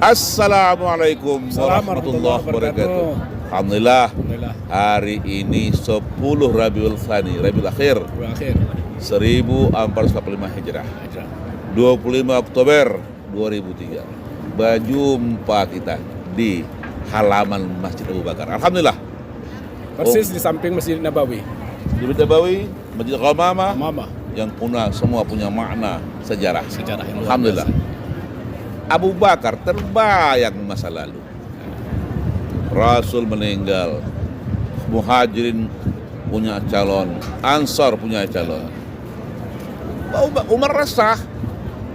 Assalamualaikum warahmatullahi wabarakatuh. Alhamdulillah, hari ini 10 Rabiul Tsani, Rabiul Akhir, 1445 Hijrah, 25 Oktober 2003. Berjumpa kita di halaman Masjid Abu Bakar. Alhamdulillah. Persis di samping Masjid Nabawi. Di Masjid Nabawi, Masjid Qamamah, Mama. yang semua punya makna sejarah. Yang Alhamdulillah. Abu Bakar terbayang masa lalu. Rasul meninggal, Muhajirin punya calon, Ansar punya calon. Umar resah,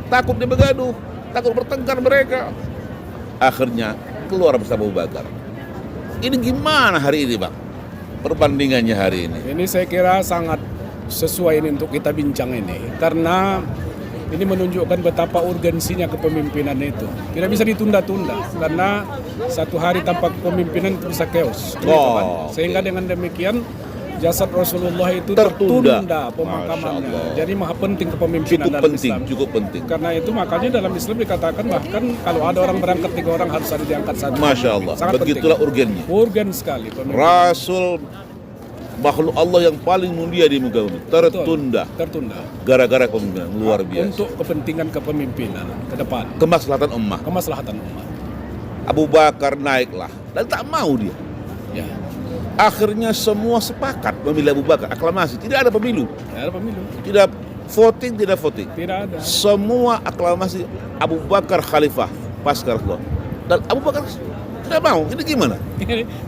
takut dia begaduh, takut bertengkar mereka. Akhirnya keluar bersama Abu Bakar. Ini gimana hari ini, Bang? Perbandingannya hari ini. Ini saya kira sangat sesuai ini untuk kita bincang ini, karena ini menunjukkan betapa urgensinya kepemimpinan itu. Tidak bisa ditunda-tunda, karena satu hari tanpa kepemimpinan itu bisa chaos. Sehingga dengan demikian jasad Rasulullah itu tertunda pemakamannya. Jadi maha penting kepemimpinan dalam Islam. Cukup penting. Karena itu makanya dalam Islam dikatakan bahkan kalau ada orang berangkat 3 orang harus ada diangkat 1. Masya Allah. Sangat begitulah penting. urgennya. Urgen sekali. Rasul makhluk Allah yang paling mulia di muka bumi tertunda gara-gara kepemimpinan luar biasa untuk kepentingan kepemimpinan ke depan, kemaslahatan ummah. Abu Bakar naiklah dan tak mau dia. Ya. Akhirnya semua sepakat memilih Abu Bakar, aklamasi, tidak ada pemilu. Tidak voting. Tidak ada. Semua aklamasi Abu Bakar khalifah pasca Rasulullah. Dan Abu Bakar tidak mau. Ini gimana?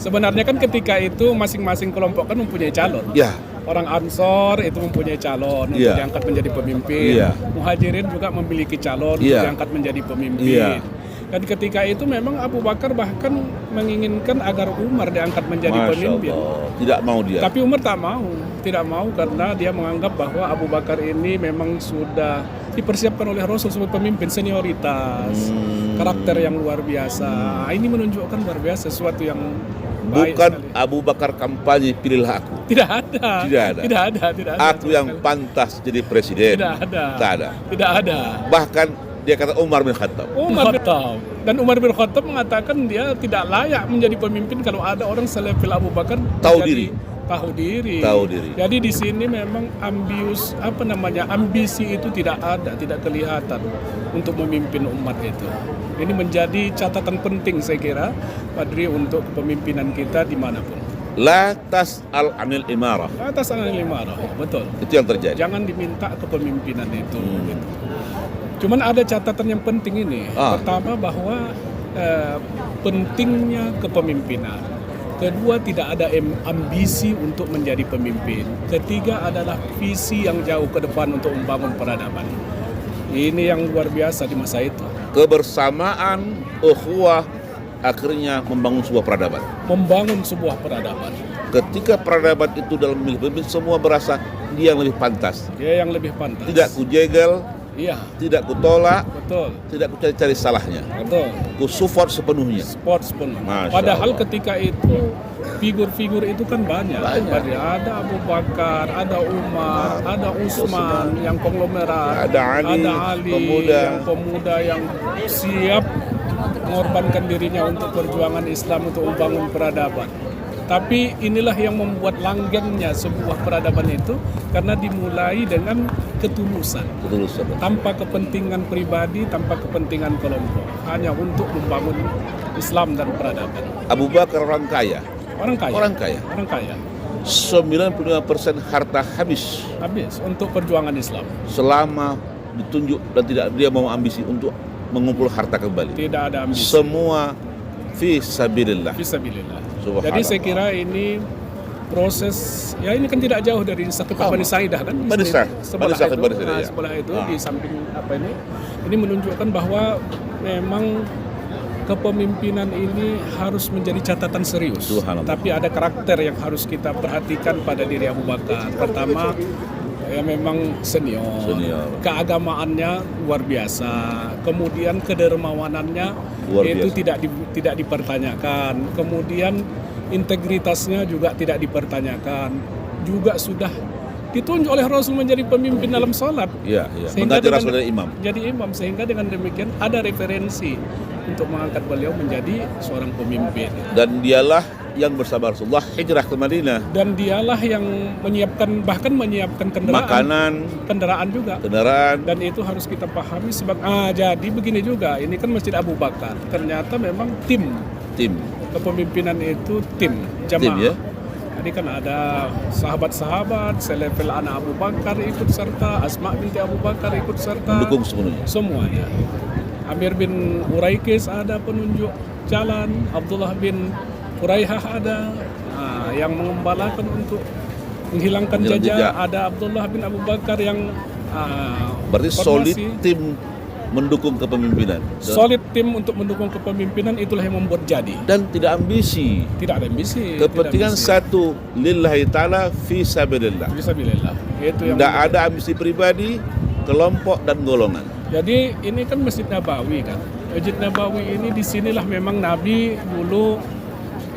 Sebenarnya kan ketika itu masing-masing kelompok kan mempunyai calon. Ya. Orang Ansor itu mempunyai calon untuk diangkat menjadi pemimpin. Muhajirin juga memiliki calon untuk diangkat menjadi pemimpin. Dan ketika itu memang Abu Bakar bahkan menginginkan agar Umar diangkat menjadi pemimpin. Tidak mau dia. Tapi Umar tidak mau karena dia menganggap bahwa Abu Bakar ini memang sudah dipersiapkan oleh Rasul sebagai pemimpin, senioritas, karakter yang luar biasa. Ini menunjukkan luar biasa sesuatu yang baik. Bukan sekali. Abu Bakar kampanye pilihlah aku. Tidak ada. Aku yang pantas jadi presiden. Tidak ada. Bahkan dia kata Umar bin Khattab. Dan Umar bin Khattab mengatakan dia tidak layak menjadi pemimpin kalau ada orang selevel Abu Bakar tahu diri. Jadi di sini memang ambisi itu tidak ada, tidak kelihatan untuk memimpin umat itu. Ini menjadi catatan penting saya kira, Padri, untuk kepemimpinan kita dimanapun. La tas'al anil imarah. Betul. Itu yang terjadi. Jangan diminta kepemimpinan itu. Gitu. Cuman ada catatan yang penting ini. Pertama bahwa pentingnya kepemimpinan. Kedua, tidak ada ambisi untuk menjadi pemimpin. Ketiga adalah visi yang jauh ke depan untuk membangun peradaban. Ini yang luar biasa di masa itu. Kebersamaan, ukhuwah, akhirnya membangun sebuah peradaban. Ketika peradaban itu dalam memilih pemimpin, semua berasa dia yang lebih pantas. Tidak kujegal. Tidak kutolak, tidak kucari-cari salahnya. Ku support sepenuhnya. Padahal ketika itu figur-figur itu kan banyak. Ada Abu Bakar, ada Umar, ada Utsman yang konglomerat, ada Ali pemuda yang siap mengorbankan dirinya untuk perjuangan Islam, untuk membangun peradaban. Tapi inilah yang membuat langgengnya sebuah peradaban itu, karena dimulai dengan ketulusan. Tanpa kepentingan pribadi, tanpa kepentingan kelompok. Hanya untuk membangun Islam dan peradaban. Abu Bakar orang kaya. 95% harta habis untuk perjuangan Islam. Selama ditunjuk dan tidak dia mau ambisi untuk mengumpul harta kembali. Tidak ada ambisi. Semua fi sabilillah. Jadi saya kira ini proses, ini kan tidak jauh dari Saqiifah Bani Sa'idah kan? Sebelah itu di samping ini menunjukkan bahwa memang kepemimpinan ini harus menjadi catatan serius. Tapi ada karakter yang harus kita perhatikan pada diri Abu Bakar. Pertama, memang senior. Keagamaannya luar biasa. Kemudian kedermawanannya itu tidak dipertanyakan. Kemudian integritasnya juga tidak dipertanyakan. Juga sudah ditunjuk oleh Rasul menjadi pemimpin dalam sholat. Iya. Mengganti Rasul dari imam. Jadi imam, sehingga dengan demikian ada referensi untuk mengangkat beliau menjadi seorang pemimpin. Dan dialah yang bersama Rasulullah hijrah ke Madinah. Dan dialah yang bahkan menyiapkan kendaraan. Makanan. Kendaraan juga. Dan itu harus kita pahami jadi begini juga. Ini kan Masjid Abu Bakar. Ternyata memang tim. Kepemimpinan itu tim, jamaah. Tim, ya? Jadi kan ada sahabat-sahabat, selevel anak Abu Bakar ikut serta, Asma binti Abu Bakar ikut serta. Mendukung sepenuhnya. Semuanya. Amir bin Uraikis ada penunjuk jalan, Abdullah bin Uraihah ada, yang mengembalakan untuk menghilangkan jejak. Ada Abdullah bin Abu Bakar yang berarti solid tim mendukung kepemimpinan. Solid tim untuk mendukung kepemimpinan, itulah yang membuat jadi. Dan tidak ambisi. Tidak ada ambisi. Kepentingan satu, lillahi ta'ala fi sabilillah. Itu yang tidak ada ambisi pribadi, kelompok dan golongan. Jadi ini kan Masjid Nabawi kan. Masjid Nabawi ini disinilah memang Nabi dulu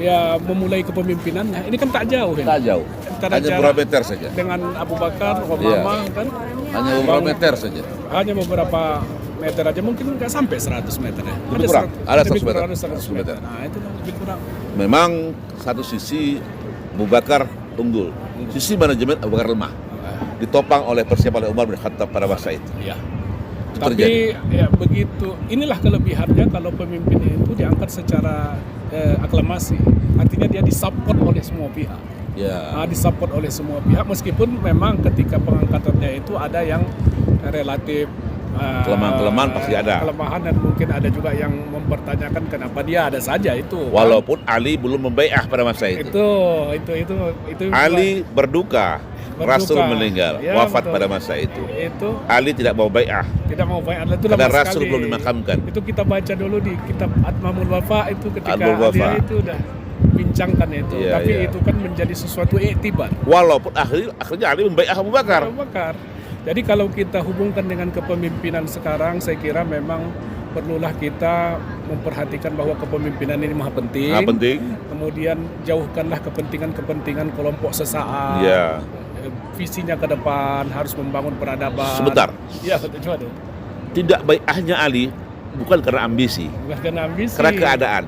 ya memulai kepemimpinannya. Ini kan tak jauh ya. Tak jauh. Hanya beberapa meter saja. Dengan Abu Bakar, Umamah kan. Hanya beberapa meter saja. Hanya beberapa meter aja, mungkin nggak sampai 100 meter ya. Lebih kurang. Ada 100 meter. Nah itu lebih kurang. Memang satu sisi Abu Bakar unggul. Sisi manajemen Abu Bakar lemah. Ditopang oleh persiapan Umar bin Khattab pada masa itu. Iya. Tapi ya begitu, inilah kelebihannya kalau pemimpin itu diangkat secara aklamasi. Artinya dia disupport oleh semua pihak. Disupport oleh semua pihak, meskipun memang ketika pengangkatannya itu ada yang relatif kelemahan pasti ada. Kelemahan, dan mungkin ada juga yang mempertanyakan kenapa dia ada saja itu. Walaupun Ali belum membai'ah pada masa itu. Itu Ali berduka. Rasul meninggal, wafat pada masa itu. Ali tidak mau bai'ah. Karena Rasul belum dimakamkan. Itu kita baca dulu di kitab Atmamul Wafa itu, ketika dia itu udah bincangkan itu. Tapi itu kan menjadi sesuatu iktibar. Walaupun akhirnya Ali membai'ah Abu Bakar. Jadi kalau kita hubungkan dengan kepemimpinan sekarang, saya kira memang perlulah kita memperhatikan bahwa kepemimpinan ini maha penting. Kemudian jauhkanlah kepentingan kelompok sesaat. Visinya ke depan harus membangun peradaban. Sebentar. Iya, betul. Tidak bai'ahnya Ali bukan karena ambisi. Karena keadaan.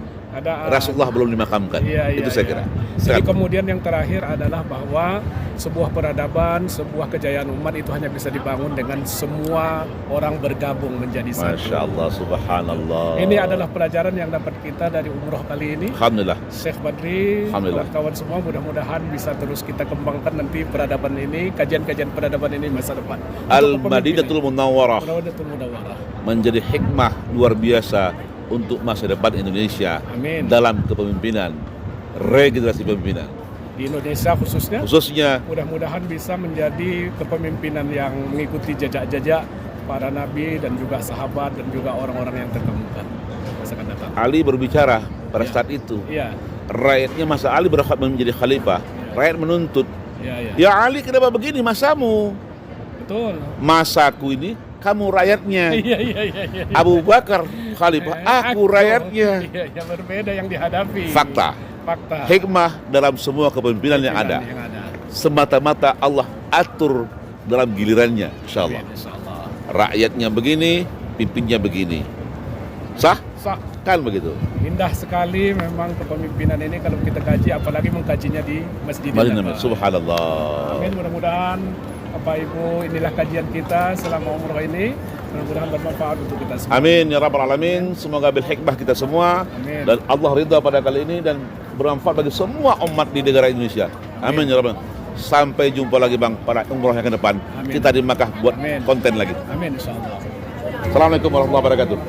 Rasulullah belum dimakamkan. Itu saya kira. Jadi kemudian yang terakhir adalah bahwa sebuah peradaban, sebuah kejayaan umat itu hanya bisa dibangun dengan semua orang bergabung menjadi satu. Masya Allah, subhanallah. Ini adalah pelajaran yang dapat kita dari umroh kali ini. Alhamdulillah. Syekh Badri, kawan-kawan semua, mudah-mudahan bisa terus kita kembangkan nanti peradaban ini, kajian-kajian peradaban ini masa depan. Al-Madinatul Munawwarah menjadi hikmah luar biasa untuk masa depan Indonesia. Amin. Dalam kepemimpinan, regenerasi pemimpinan di Indonesia khususnya mudah-mudahan bisa menjadi kepemimpinan yang mengikuti jejak-jejak para nabi dan juga sahabat dan juga orang-orang yang terkemuka masa akan datang. Ali berbicara pada saat itu. Rakyatnya masa Ali berhak menjadi khalifah. Rakyat menuntut. Ya Ali, kenapa begini masamu? Betul. Masaku ini kamu rakyatnya. Abu Bakar khalifah, aku rakyatnya. Berbeda yang dihadapi. Fakta. Hikmah dalam semua kepemimpinan yang ada. Semata-mata Allah atur dalam gilirannya, insyaallah. Rakyatnya begini, pimpinnya begini. Sah? Kan begitu. Indah sekali memang kepemimpinan ini kalau kita kaji, apalagi mengkajinya di Masjid Nabawi. Subhanallah. Amin, mudah-mudahan Bapak Ibu, inilah kajian kita selama umroh ini. Mudah-mudahan bermanfaat untuk kita semua. Amin ya rabbal alamin. Semoga bil hikmah kita semua. Amin. Dan Allah ridha pada kali ini dan bermanfaat bagi semua umat di negara Indonesia. Amin ya rabbal. Sampai jumpa lagi Bang pada umroh yang ke depan. Amin. Kita di Makkah buat konten lagi. Amin insyaallah. Assalamualaikum warahmatullahi wabarakatuh.